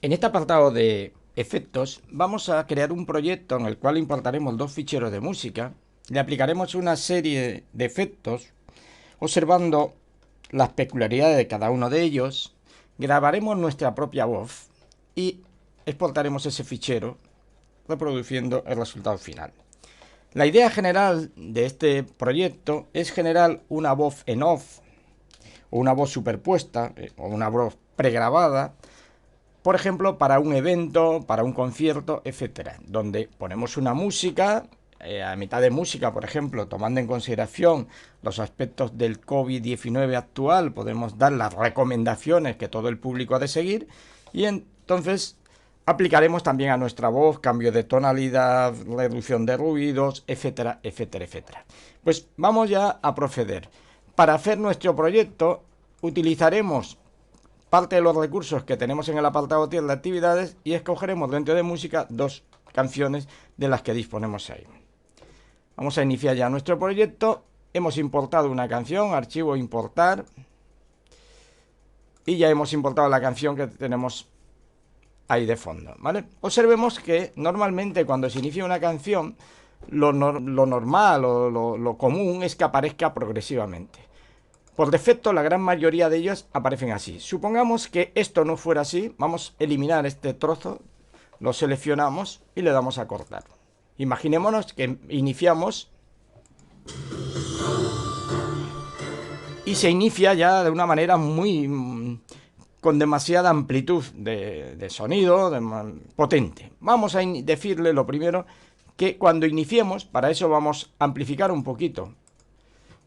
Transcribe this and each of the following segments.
En este apartado de efectos vamos a crear un proyecto en el cual importaremos dos ficheros de música, le aplicaremos una serie de efectos observando las peculiaridades de cada uno de ellos, grabaremos nuestra propia voz y exportaremos ese fichero reproduciendo el resultado final. La idea general de este proyecto es generar una voz en off o una voz superpuesta o una voz pregrabada, por ejemplo, para un evento, para un concierto, etcétera, donde ponemos una música, a mitad de música, por ejemplo, tomando en consideración los aspectos del COVID-19 actual, podemos dar las recomendaciones que todo el público ha de seguir y entonces aplicaremos también a nuestra voz cambio de tonalidad, reducción de ruidos, etcétera, etcétera, etcétera. Pues vamos ya a proceder. Para hacer nuestro proyecto utilizaremos parte de los recursos que tenemos en el apartado tienda de actividades y escogeremos dentro de música dos canciones de las que disponemos ahí. Vamos a iniciar ya nuestro proyecto. Hemos importado una canción, archivo importar, y ya hemos importado la canción que tenemos ahí de fondo, ¿vale? Observemos que normalmente cuando se inicia una canción, lo normal o lo común es que aparezca progresivamente. Por defecto, la gran mayoría de ellos aparecen así. Supongamos que esto no fuera así, vamos a eliminar este trozo, lo seleccionamos y le damos a cortar. Imaginémonos que iniciamos y se inicia ya de una manera muy con demasiada amplitud de sonido, potente. Vamos a decirle lo primero que cuando iniciemos, para eso vamos a amplificar un poquito.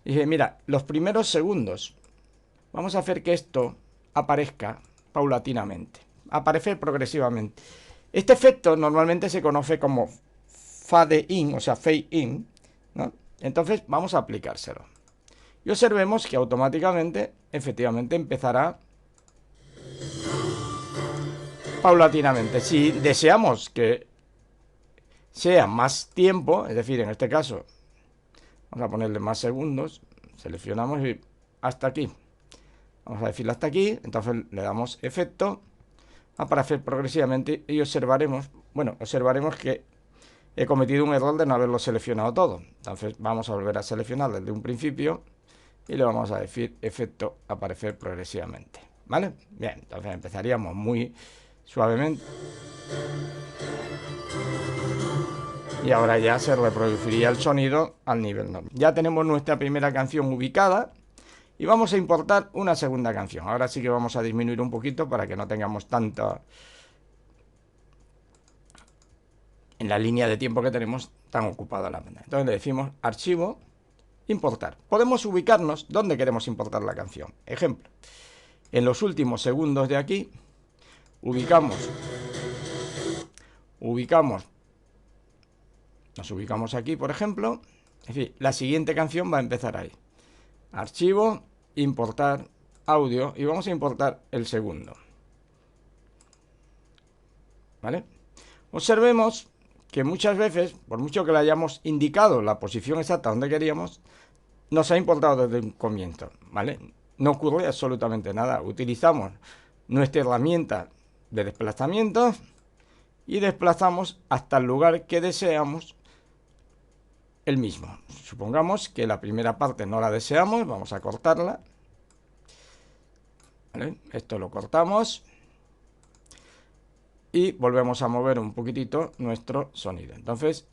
Y dice, mira, los primeros segundos, vamos a hacer que esto aparezca paulatinamente, aparecer progresivamente. Este efecto normalmente se conoce como fade in, o sea, fade in, ¿no? Entonces vamos a aplicárselo. Y observemos que automáticamente, efectivamente, empezará paulatinamente. Si deseamos que sea más tiempo, es decir, en este caso, vamos a ponerle más segundos, seleccionamos y hasta aquí. Vamos a decirle hasta aquí, entonces le damos efecto, aparecer progresivamente y observaremos, bueno, observaremos que he cometido un error de no haberlo seleccionado todo. Entonces vamos a volver a seleccionar desde un principio y le vamos a decir efecto aparecer progresivamente, ¿vale? Bien, entonces empezaríamos muy suavemente y ahora ya se reproduciría el sonido al nivel normal. Ya tenemos nuestra primera canción ubicada y vamos a importar una segunda canción. Ahora sí que vamos a disminuir un poquito para que no tengamos tanta, en la línea de tiempo que tenemos, tan ocupada la pantalla. Entonces le decimos archivo, importar. Podemos ubicarnos donde queremos importar la canción. Ejemplo, en los últimos segundos de aquí, ubicamos, nos ubicamos aquí, por ejemplo. Es decir, la siguiente canción va a empezar ahí. Archivo, importar audio y vamos a importar el segundo. ¿Vale? Observemos que muchas veces, por mucho que le hayamos indicado la posición exacta donde queríamos, nos ha importado desde un comienzo, ¿vale? No ocurre absolutamente nada. Utilizamos nuestra herramienta de desplazamiento y desplazamos hasta el lugar que deseamos el mismo. Supongamos que la primera parte no la deseamos, vamos a cortarla. ¿Vale? Esto lo cortamos y volvemos a mover un poquitito nuestro sonido. Entonces,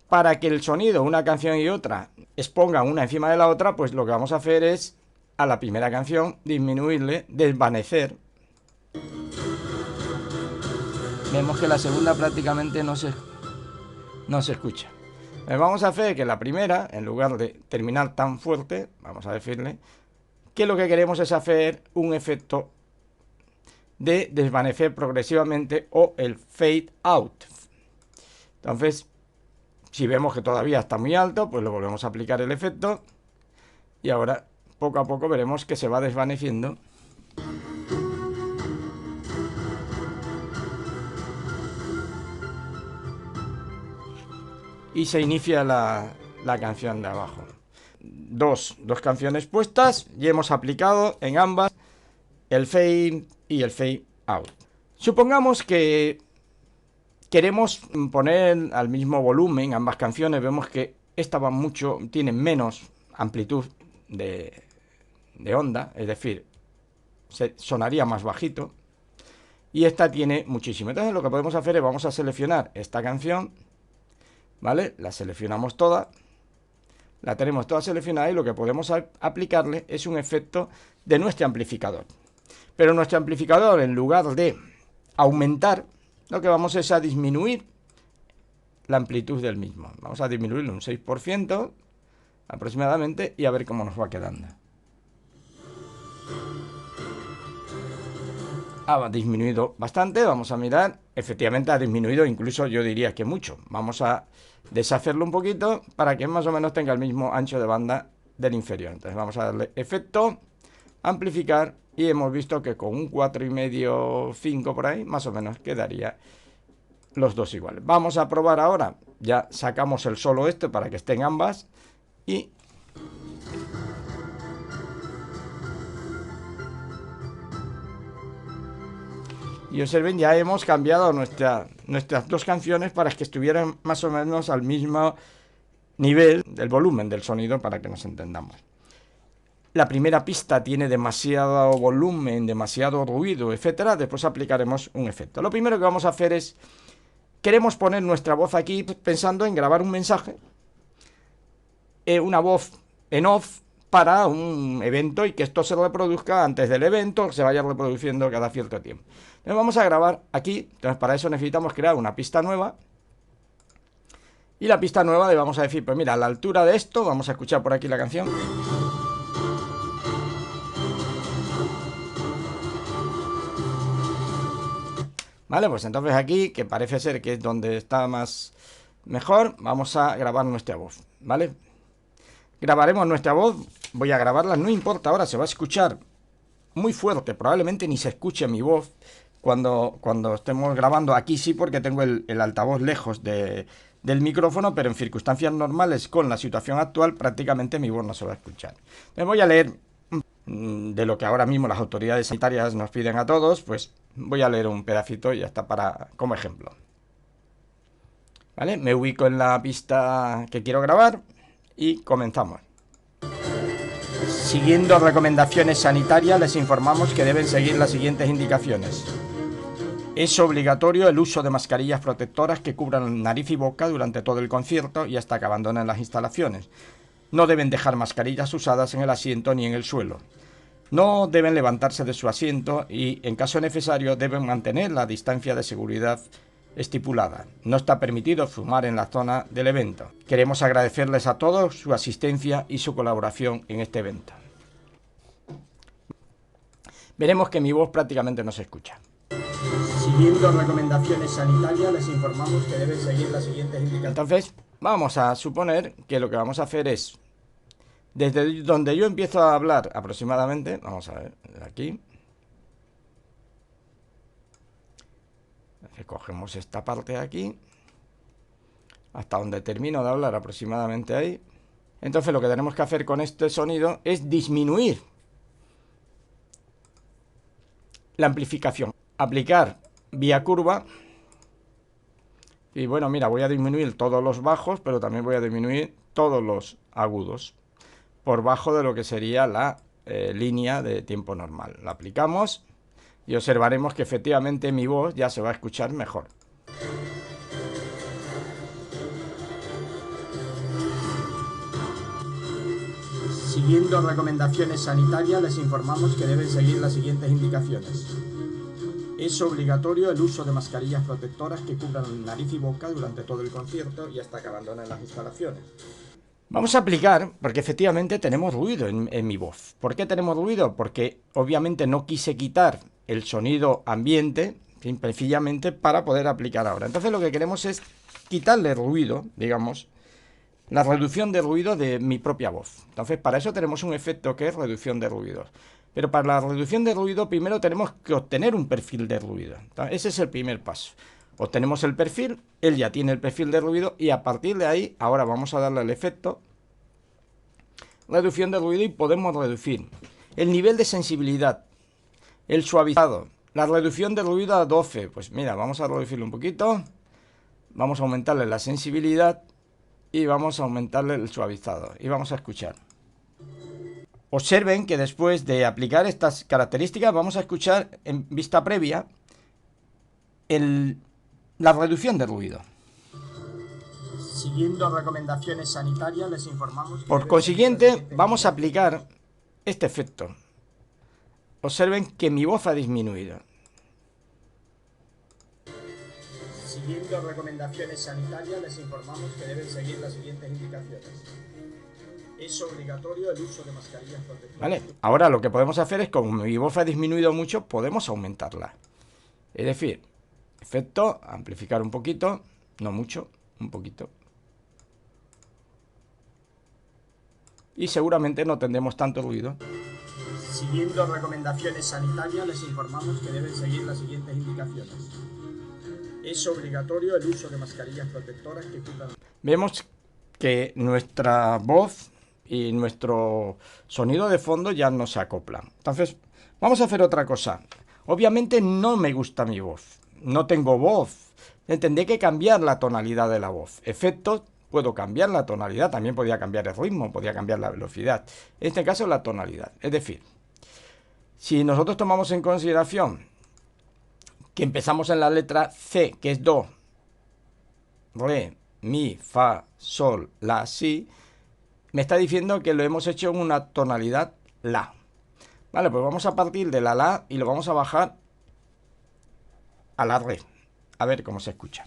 para que el sonido, una canción y otra, expongan una encima de la otra, pues lo que vamos a hacer es a la primera canción disminuirle, desvanecer. Vemos que la segunda prácticamente no se escucha. Vamos a hacer que la primera, en lugar de terminar tan fuerte, vamos a decirle que lo que queremos es hacer un efecto de desvanecer progresivamente o el fade out. Entonces, si vemos que todavía está muy alto, pues le volvemos a aplicar el efecto y ahora poco a poco veremos que se va desvaneciendo y se inicia la canción de abajo. Dos canciones puestas y hemos aplicado en ambas el fade y el fade out. Supongamos que queremos poner al mismo volumen ambas canciones. Vemos que esta va mucho, tiene menos amplitud de onda, es decir, sonaría más bajito. Y esta tiene muchísimo. Entonces lo que podemos hacer es, vamos a seleccionar esta canción, ¿vale? La seleccionamos toda, la tenemos toda seleccionada y lo que podemos aplicarle es un efecto de nuestro amplificador. Pero nuestro amplificador, en lugar de aumentar, lo que vamos es a disminuir la amplitud del mismo. Vamos a disminuirlo un 6% aproximadamente y a ver cómo nos va quedando. Ha disminuido bastante, vamos a mirar, efectivamente ha disminuido, incluso yo diría que mucho. Vamos a deshacerlo un poquito para que más o menos tenga el mismo ancho de banda del inferior. Entonces vamos a darle efecto, amplificar, y hemos visto que con un 4,5, 5 por ahí, más o menos quedaría los dos iguales. Vamos a probar ahora, ya sacamos el solo este para que estén ambas y observen, ya hemos cambiado nuestras dos canciones para que estuvieran más o menos al mismo nivel del volumen del sonido, para que nos entendamos. La primera pista tiene demasiado volumen, demasiado ruido, etcétera. Después aplicaremos un efecto. Lo primero que vamos a hacer es, queremos poner nuestra voz aquí pensando en grabar un mensaje, una voz en off para un evento, y que esto se reproduzca antes del evento, se vaya reproduciendo cada cierto tiempo. Entonces vamos a grabar aquí. Entonces para eso necesitamos crear una pista nueva. Y la pista nueva le vamos a decir, pues mira, a la altura de esto, vamos a escuchar por aquí la canción. Vale, pues entonces aquí, que parece ser que es donde está más mejor, vamos a grabar nuestra voz, ¿vale? Grabaremos nuestra voz, voy a grabarla, no importa, ahora se va a escuchar muy fuerte, probablemente ni se escuche mi voz cuando estemos grabando. Aquí sí, porque tengo el altavoz lejos del micrófono, pero en circunstancias normales, con la situación actual, prácticamente mi voz no se va a escuchar. Me voy a leer de lo que ahora mismo las autoridades sanitarias nos piden a todos, pues voy a leer un pedacito y ya está, como ejemplo. ¿Vale? Me ubico en la pista que quiero grabar y comenzamos. Siguiendo recomendaciones sanitarias, les informamos que deben seguir las siguientes indicaciones. Es obligatorio el uso de mascarillas protectoras que cubran nariz y boca durante todo el concierto y hasta que abandonen las instalaciones. No deben dejar mascarillas usadas en el asiento ni en el suelo. No deben levantarse de su asiento y, en caso necesario, deben mantener la distancia de seguridad estipulada. No está permitido fumar en la zona del evento. Queremos agradecerles a todos su asistencia y su colaboración en este evento. Veremos que mi voz prácticamente no se escucha. Siguiendo recomendaciones sanitarias, les informamos que deben seguir las siguientes indicaciones. Entonces, vamos a suponer que lo que vamos a hacer es, desde donde yo empiezo a hablar aproximadamente, vamos a ver, aquí, recogemos esta parte de aquí, hasta donde termino de hablar aproximadamente ahí. Entonces lo que tenemos que hacer con este sonido es disminuir la amplificación, aplicar vía curva. Y bueno, mira, voy a disminuir todos los bajos, pero también voy a disminuir todos los agudos por bajo de lo que sería la línea de tiempo normal. La aplicamos y observaremos que efectivamente mi voz ya se va a escuchar mejor. Siguiendo recomendaciones sanitarias, les informamos que deben seguir las siguientes indicaciones. Es obligatorio el uso de mascarillas protectoras que cubran nariz y boca durante todo el concierto y hasta que abandonen las instalaciones. Vamos a aplicar, porque efectivamente tenemos ruido en mi voz. ¿Por qué tenemos ruido? Porque obviamente no quise quitar el sonido ambiente, sencillamente para poder aplicar ahora. Entonces lo que queremos es quitarle ruido, digamos, la reducción de ruido de mi propia voz. Entonces para eso tenemos un efecto que es reducción de ruidos. Pero para la reducción de ruido primero tenemos que obtener un perfil de ruido. Entonces, ese es el primer paso. Obtenemos el perfil, él ya tiene el perfil de ruido y a partir de ahí ahora vamos a darle el efecto reducción de ruido y podemos reducir el nivel de sensibilidad, el suavizado La reducción de ruido a 12. Pues mira, vamos a reducirlo un poquito. Vamos a aumentarle la sensibilidad y vamos a aumentarle el suavizado. Y vamos a escuchar. Observen que después de aplicar estas características vamos a escuchar en vista previa la reducción de ruido. Siguiendo recomendaciones sanitarias, les informamos que Por consiguiente, vamos a aplicar este efecto. Observen que mi voz ha disminuido. Siguiendo recomendaciones sanitarias, les informamos que deben seguir las siguientes indicaciones. Es obligatorio el uso de mascarillas protectoras. ¿Vale? Ahora lo que podemos hacer es, como mi voz ha disminuido mucho, podemos aumentarla. Es decir, efecto, amplificar un poquito, no mucho, un poquito. Y seguramente no tendremos tanto ruido. Siguiendo recomendaciones sanitarias, les informamos que deben seguir las siguientes indicaciones. Es obligatorio el uso de mascarillas protectoras que cubran. Vemos que nuestra voz y nuestro sonido de fondo ya no se acoplan. Entonces, vamos a hacer otra cosa. Obviamente no me gusta mi voz. No tengo voz. Tendré que cambiar la tonalidad de la voz. Efectos, puedo cambiar la tonalidad. También podría cambiar el ritmo, podría cambiar la velocidad. En este caso, la tonalidad. Es decir, si nosotros tomamos en consideración que empezamos en la letra C, que es Do, Re, Mi, Fa, Sol, La, Si, me está diciendo que lo hemos hecho en una tonalidad La. Vale, pues vamos a partir de la La y lo vamos a bajar a la Re. A ver cómo se escucha.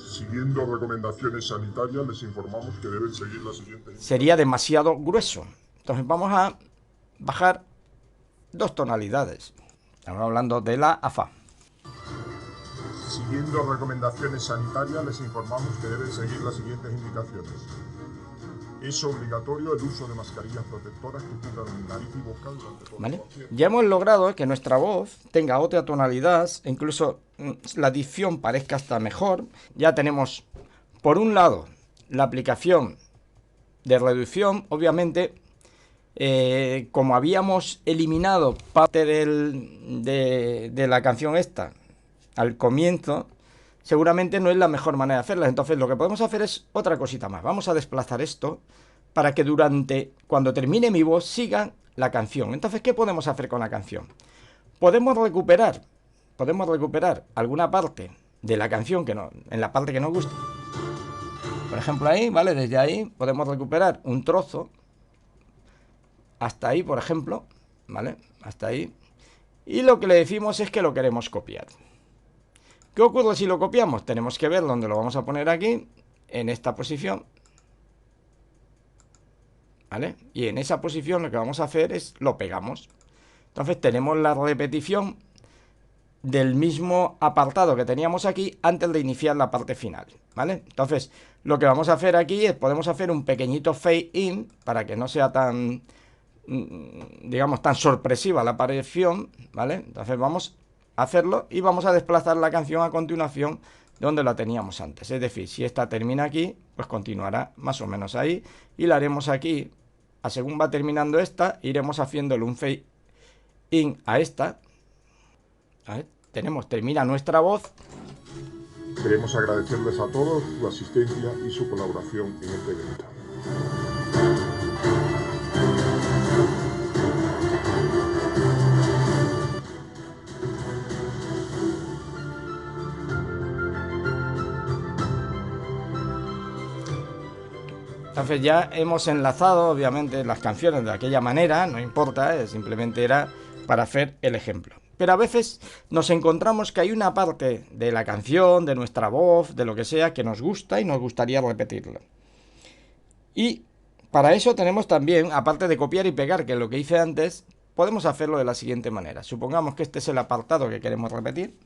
Siguiendo recomendaciones sanitarias, les informamos que deben seguir las siguientes. Sería demasiado grueso. Entonces vamos a bajar 2 tonalidades. Estamos hablando de La a Fa. Siguiendo recomendaciones sanitarias, les informamos que deben seguir las siguientes indicaciones. Es obligatorio el uso de mascarillas protectoras que cubran nariz y boca durante todo ¿Vale? el concierto. Ya hemos logrado que nuestra voz tenga otra tonalidad, incluso la dicción parezca hasta mejor. Ya tenemos, por un lado, la aplicación de reducción. Obviamente, como habíamos eliminado parte de la canción esta al comienzo, seguramente no es la mejor manera de hacerla. Entonces lo que podemos hacer es otra cosita más. Vamos a desplazar esto para que cuando termine mi voz, siga la canción. Entonces, ¿qué podemos hacer con la canción? Podemos recuperar alguna parte de la canción en la parte que nos gusta. Por ejemplo, ahí, ¿vale? Desde ahí podemos recuperar un trozo. Hasta ahí, por ejemplo, ¿vale? Hasta ahí. Y lo que le decimos es que lo queremos copiar. ¿Qué ocurre si lo copiamos? Tenemos que ver dónde lo vamos a poner aquí, en esta posición. ¿Vale? Y en esa posición lo que vamos a hacer es lo pegamos. Entonces tenemos la repetición del mismo apartado que teníamos aquí antes de iniciar la parte final. ¿Vale? Entonces lo que vamos a hacer aquí es, podemos hacer un pequeñito fade in para que no sea tan, digamos, tan sorpresiva la aparición. ¿Vale? Entonces vamos a hacerlo y vamos a desplazar la canción a continuación de donde la teníamos antes. Es decir, si esta termina aquí, pues continuará más o menos ahí y la haremos aquí. A según va terminando esta, iremos haciéndole un fade in a esta. A ver, termina nuestra voz. Queremos agradecerles a todos su asistencia y su colaboración en este evento. Entonces ya hemos enlazado, obviamente, las canciones de aquella manera, no importa, simplemente era para hacer el ejemplo. Pero a veces nos encontramos que hay una parte de la canción, de nuestra voz, de lo que sea, que nos gusta y nos gustaría repetirlo. Y para eso tenemos también, aparte de copiar y pegar, que es lo que hice antes, podemos hacerlo de la siguiente manera. Supongamos que este es el apartado que queremos repetir.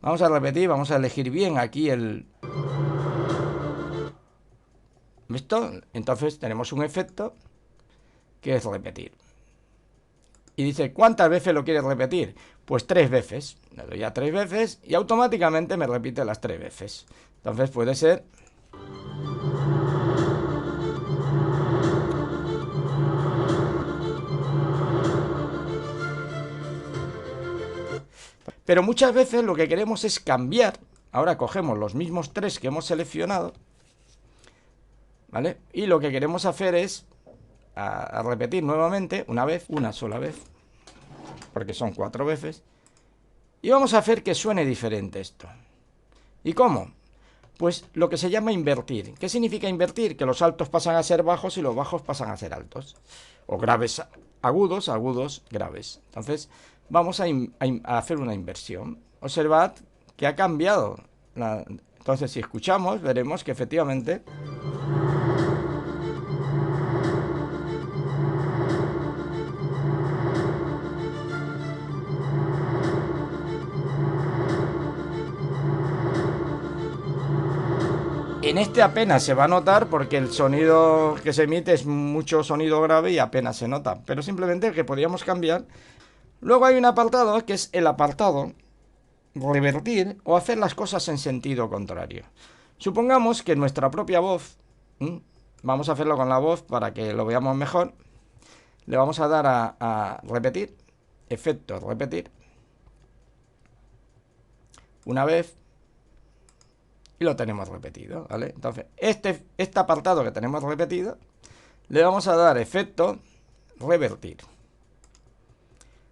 Vamos a repetir, vamos a elegir bien aquí ¿Visto? Entonces tenemos un efecto que es repetir. Y dice, ¿cuántas veces lo quieres repetir? Pues 3 veces. Le doy a 3 veces y automáticamente me repite las 3 veces. Entonces puede ser... Pero muchas veces lo que queremos es cambiar. Ahora cogemos los mismos 3 que hemos seleccionado, ¿vale? Y lo que queremos hacer es a repetir nuevamente, una sola vez, porque son 4 veces. Y vamos a hacer que suene diferente esto. ¿Y cómo? Pues lo que se llama invertir. ¿Qué significa invertir? Que los altos pasan a ser bajos y los bajos pasan a ser altos. O graves agudos, agudos graves. Entonces vamos a hacer una inversión. Observad que ha cambiado. Entonces si escuchamos veremos que efectivamente... En este apenas se va a notar porque el sonido que se emite es mucho sonido grave y apenas se nota. Pero simplemente que podríamos cambiar. Luego hay un apartado que es el apartado revertir o hacer las cosas en sentido contrario. Supongamos que nuestra propia voz, vamos a hacerlo con la voz para que lo veamos mejor. Le vamos a dar a repetir, efecto repetir, una vez. Y lo tenemos repetido, ¿vale? Entonces, este apartado que tenemos repetido, le vamos a dar efecto revertir.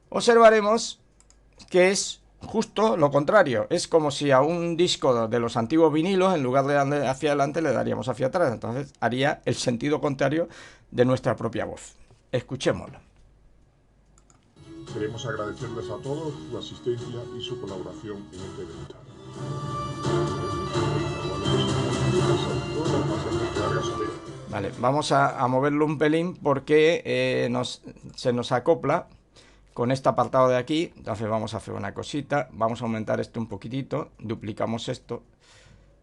Observaremos que es justo lo contrario. Es como si a un disco de los antiguos vinilos, en lugar de darle hacia adelante, le daríamos hacia atrás. Entonces, haría el sentido contrario de nuestra propia voz. Escuchémoslo. Queremos agradecerles a todos su asistencia y su colaboración en este evento. Vale, vamos a moverlo un pelín porque se nos acopla con este apartado de aquí. Entonces vamos a hacer una cosita, vamos a aumentar esto un poquitito, duplicamos esto,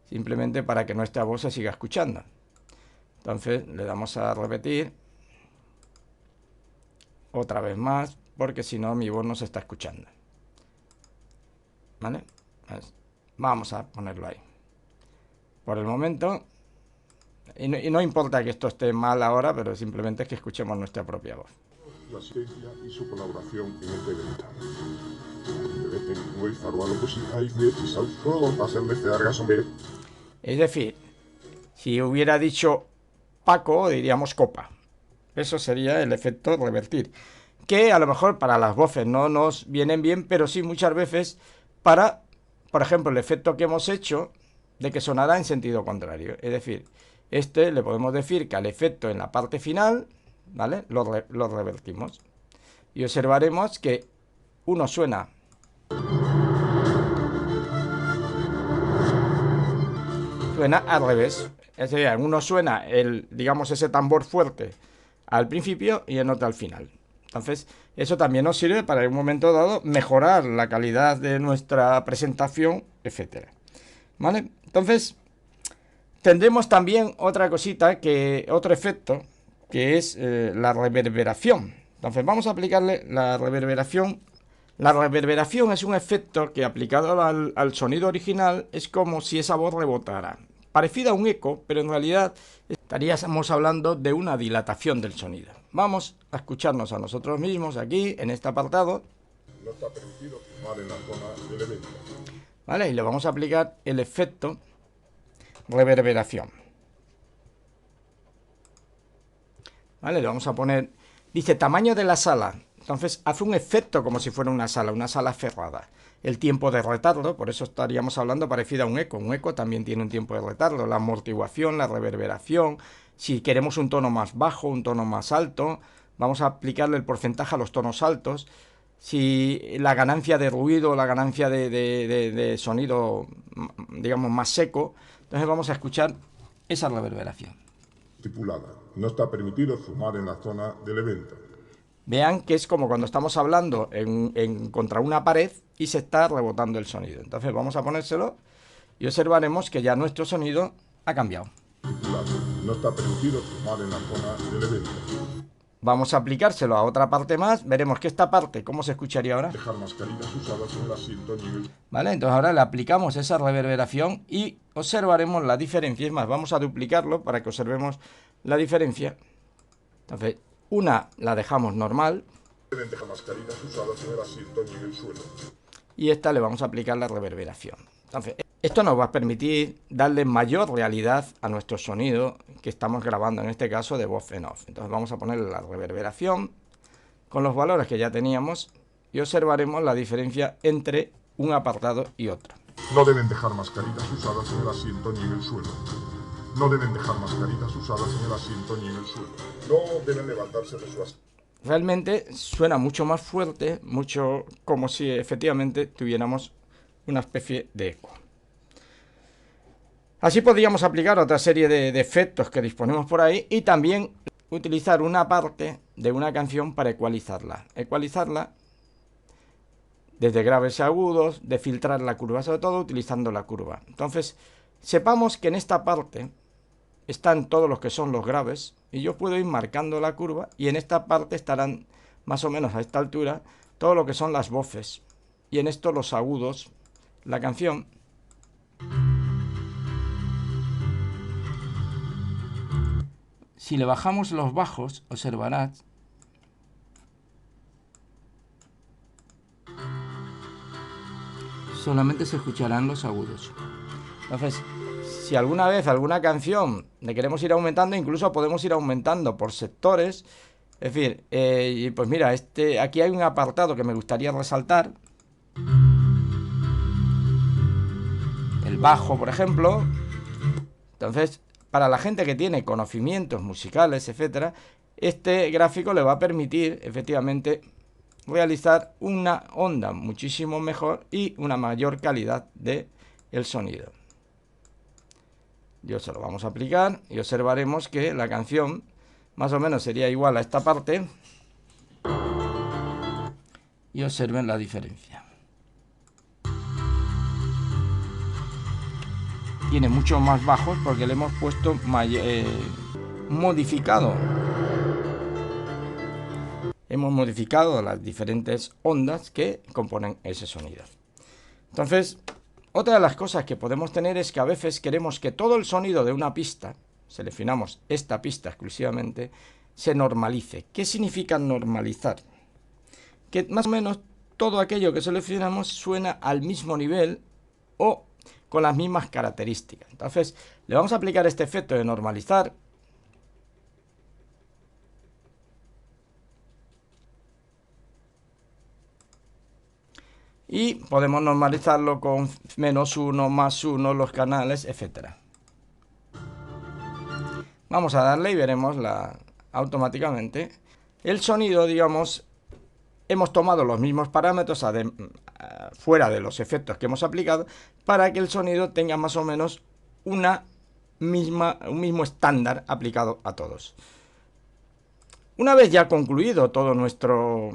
simplemente para que nuestra voz se siga escuchando. Entonces le damos a repetir otra vez más, porque si no mi voz no se está escuchando. ¿Vale? Vamos a ponerlo ahí. Por el momento, y no importa que esto esté mal ahora, pero simplemente es que escuchemos nuestra propia voz. Su asistencia y su colaboración en este evento. Es decir, si hubiera dicho Paco, diríamos copa. Eso sería el efecto revertir. Que a lo mejor para las voces no nos vienen bien, pero sí muchas veces para, por ejemplo, el efecto que hemos hecho de que sonará en sentido contrario. Es decir, le podemos decir que al efecto en la parte final, ¿vale? Lo revertimos. Y observaremos que uno suena al revés. Es decir, en uno suena digamos, ese tambor fuerte al principio y en otro al final. Entonces, eso también nos sirve para en un momento dado mejorar la calidad de nuestra presentación, etcétera. ¿Vale? Entonces, tendremos también otra cosita, otro efecto, que es la reverberación. Entonces, vamos a aplicarle la reverberación. La reverberación es un efecto que aplicado al sonido original es como si esa voz rebotara. Parecida a un eco, pero en realidad estaríamos hablando de una dilatación del sonido. Vamos a escucharnos a nosotros mismos aquí, en este apartado. No está permitido fumar en la zona del evento. ¿Vale? Y le vamos a aplicar el efecto reverberación. ¿Vale? Le vamos a poner, dice tamaño de la sala. Entonces hace un efecto como si fuera una sala cerrada. El tiempo de retardo, por eso estaríamos hablando parecido a un eco. Un eco también tiene un tiempo de retardo. La amortiguación, la reverberación. Si queremos un tono más bajo, un tono más alto, vamos a aplicarle el porcentaje a los tonos altos. Si la ganancia de ruido, la ganancia de sonido, digamos, más seco, entonces vamos a escuchar esa reverberación. Estipulada. No está permitido fumar en la zona del evento. Vean que es como cuando estamos hablando contra una pared y se está rebotando el sonido. Entonces vamos a ponérselo y observaremos que ya nuestro sonido ha cambiado. Estipulado. No está permitido fumar en la zona del evento. Vamos a aplicárselo a otra parte más. Veremos que esta parte, ¿cómo se escucharía ahora? Dejar mascarillas usadas en el asiento nivel. Vale, entonces ahora le aplicamos esa reverberación y observaremos la diferencia. Es más, vamos a duplicarlo para que observemos la diferencia. Entonces, una la dejamos normal. Dejar mascarillas usadas en el asiento nivel suelo. y esta le vamos a aplicar la reverberación. Entonces, esto nos va a permitir darle mayor realidad a nuestro sonido que estamos grabando, en este caso de voz en off. Entonces vamos a ponerle la reverberación con los valores que ya teníamos y observaremos la diferencia entre un apartado y otro. No deben dejar mascarillas usadas en el asiento ni en el suelo. No deben dejar mascarillas usadas en el asiento ni en el suelo. No deben levantarse de su asiento. Realmente suena mucho más fuerte, mucho como si efectivamente tuviéramos una especie de eco. Así podríamos aplicar otra serie de efectos que disponemos por ahí y también utilizar una parte de una canción para ecualizarla. Ecualizarla desde graves a agudos, de filtrar la curva, sobre todo utilizando la curva. Entonces, sepamos que en esta parte están todos los que son los graves y yo puedo ir marcando la curva y en esta parte estarán más o menos a esta altura todo lo que son las voces y en esto los agudos. La canción si le bajamos los bajos, observarás solamente se escucharán los agudos. Entonces, si alguna vez alguna canción le queremos ir aumentando, incluso podemos ir aumentando por sectores. Es decir, pues mira, aquí hay un apartado que me gustaría resaltar. El bajo, por ejemplo. Entonces, para la gente que tiene conocimientos musicales, etcétera, este gráfico le va a permitir, efectivamente, realizar una onda muchísimo mejor y una mayor calidad del sonido. Yo se lo vamos a aplicar y observaremos que la canción más o menos sería igual a esta parte y observen la diferencia. Tiene mucho más bajos porque le hemos puesto modificado. Hemos modificado las diferentes ondas que componen ese sonido. Entonces, otra de las cosas que podemos tener es que a veces queremos que todo el sonido de una pista, seleccionamos esta pista exclusivamente, se normalice. ¿Qué significa normalizar? Que más o menos todo aquello que seleccionamos suena al mismo nivel o con las mismas características. Entonces, le vamos a aplicar este efecto de normalizar. Y podemos normalizarlo con -1, +1, los canales, etc. Vamos a darle y veremos automáticamente. El sonido, digamos, hemos tomado los mismos parámetros fuera de los efectos que hemos aplicado para que el sonido tenga más o menos un mismo estándar aplicado a todos. Una vez ya concluido todo nuestro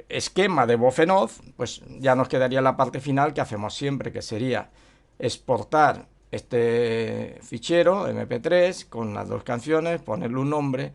esquema de voz en off, pues ya nos quedaría la parte final que hacemos siempre, que sería exportar este fichero MP3 con las dos canciones, ponerle un nombre